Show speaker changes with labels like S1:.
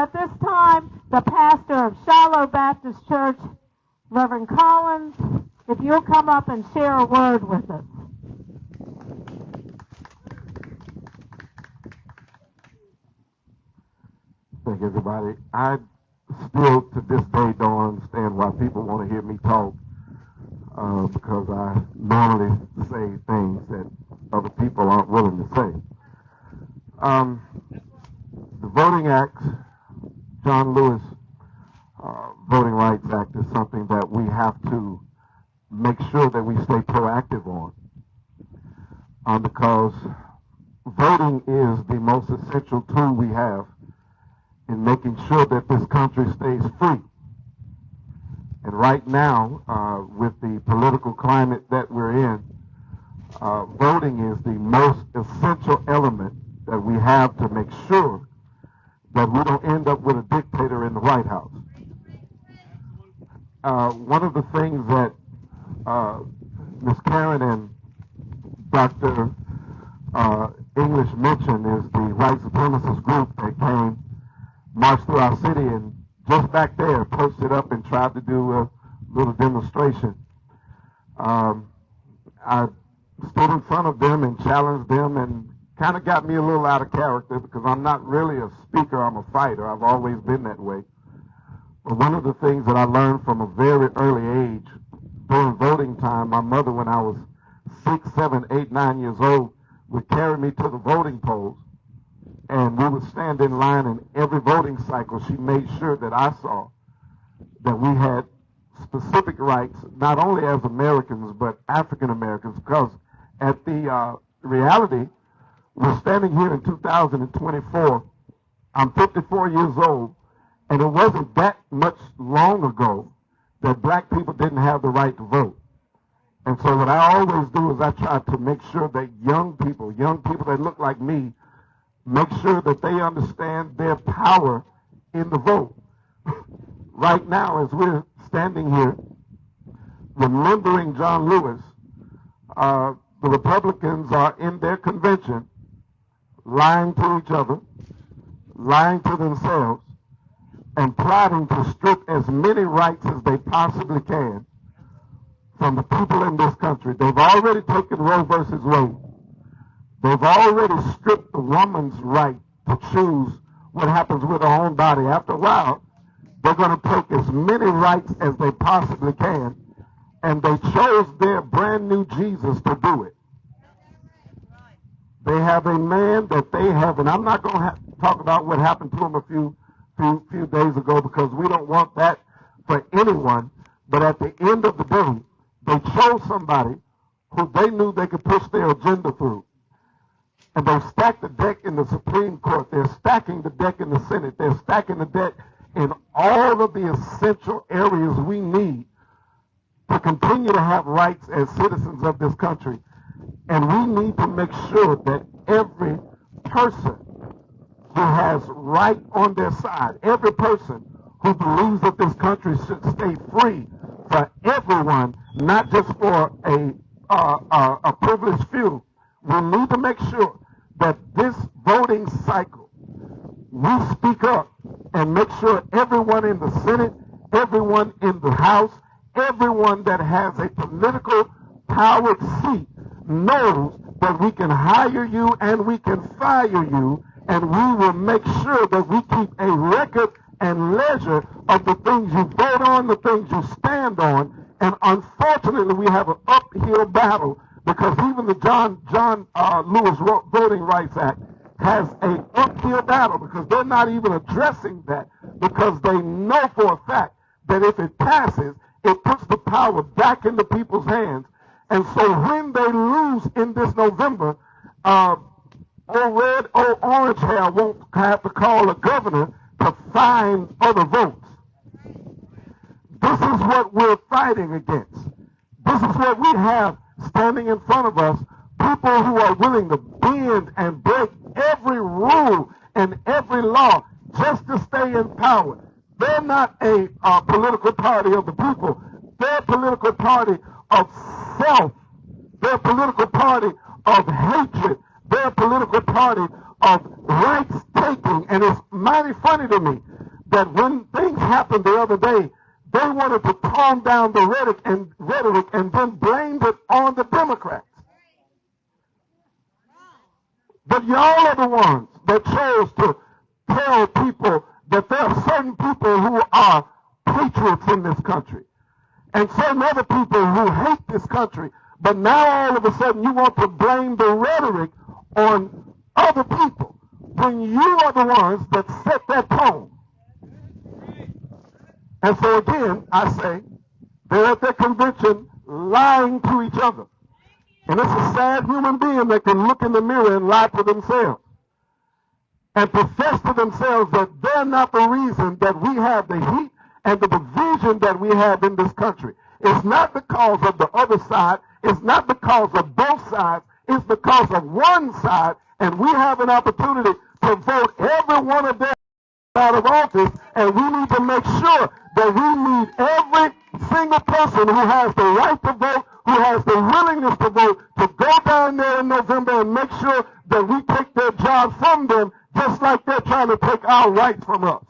S1: At this time, the pastor of Shiloh Baptist Church, Reverend Collins, if you'll come up and share a word with us.
S2: Thank everybody. I still to this day don't understand why people want to hear me talk because I normally say things that other people aren't willing to say. The Voting Act, John Lewis Voting Rights Act, is something that we have to make sure that we stay proactive on because voting is the most essential tool we have in making sure that this country stays free. And right now, with the political climate that we're in, voting is the most essential element that we have to make sure that we don't end up with a dictator in the White House. One of the things that Ms. Karen and Dr. English mentioned is the white supremacist group that came, marched through our city, and just back there posted up and tried to do a little demonstration. I stood in front of them and challenged them, and kind of got me a little out of character because I'm not really a speaker, I'm a fighter. I've always been that way. But one of the things that I learned from a very early age, during voting time, my mother, when I was 6, 7, 8, 9 years old, would carry me to the voting polls. And we would stand in line, and every voting cycle, she made sure that I saw that we had specific rights, not only as Americans, but African Americans, because at the reality, we're standing here in 2024. I'm 54 years old, and it wasn't that much long ago that black people didn't have the right to vote. And so what I always do is I try to make sure that young people that look like me, make sure that they understand their power in the vote. Right now, as we're standing here remembering John Lewis, the Republicans are in their convention lying to each other, lying to themselves, and plotting to strip as many rights as they possibly can from the people in this country. They've already taken Roe versus Wade. They've already stripped the woman's right to choose what happens with her own body. After a while, they're going to take as many rights as they possibly can, and they chose their brand new Jesus to do it. They have a man that they have, and I'm not going to talk about what happened to him a few days ago because we don't want that for anyone. But at the end of the day, they chose somebody who they knew they could push their agenda through. And they've stacked the deck in the Supreme Court. They're stacking the deck in the Senate. They're stacking the deck in all of the essential areas we need to continue to have rights as citizens of this country. And we need to make sure that every person who has right on their side, every person who believes that this country should stay free for everyone, not just for a privileged few, we need to make sure that this voting cycle, we speak up and make sure everyone in the Senate, everyone in the House, everyone that has a political powered seat knows that we can hire you and we can fire you, and we will make sure that we keep a record and ledger of the things you vote on, the things you stand on. And unfortunately, we have an uphill battle because even the John Lewis Voting Rights Act has an uphill battle because they're not even addressing that because they know for a fact that if it passes, it puts the power back into people's hands. And so when they lose in this November, old red, old orange hair won't have to call a governor to find other votes. This is what we're fighting against. This is what we have standing in front of us, people who are willing to bend and break every rule and every law just to stay in power. They're not a political party of the people. They're a political party of self. They're a political party of hatred. They're a political party of rights taking. And it's mighty funny to me that when things happened the other day, they wanted to calm down the rhetoric and then blamed it on the Democrats. But y'all are the ones that chose to tell people that there are certain people who are patriots in this country and certain other people who hate this country. But now all of a sudden you want to blame the rhetoric on other people when you are the ones that set that tone. And so again, I say, they're at their convention lying to each other. And it's a sad human being that can look in the mirror and lie to themselves and profess to themselves that they're not the reason that we have the heat and the division that we have in this country. It's not because of the other side. It's not because of both sides. It's because of one side, and we have an opportunity to vote every one of them out of office, and we need to make sure that we need every single person who has the right to vote, who has the willingness to vote, to go down there in November and make sure that we take their job from them, just like they're trying to take our rights from us.